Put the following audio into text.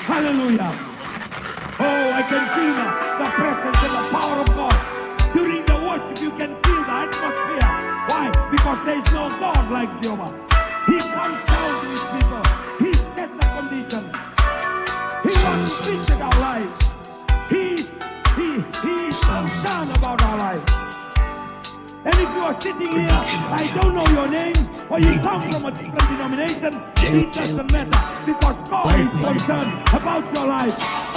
Hallelujah. Oh, I can feel the presence and the power of God. During the worship, you can feel the atmosphere. Why? Because there is no God like Jehovah. He comes down to his people. He sets the condition. He wants to visit our lives. He is concerned about our lives. And if you are sitting here, I don't know your name, or you come from a different denomination, it doesn't matter, because God is concerned about your life.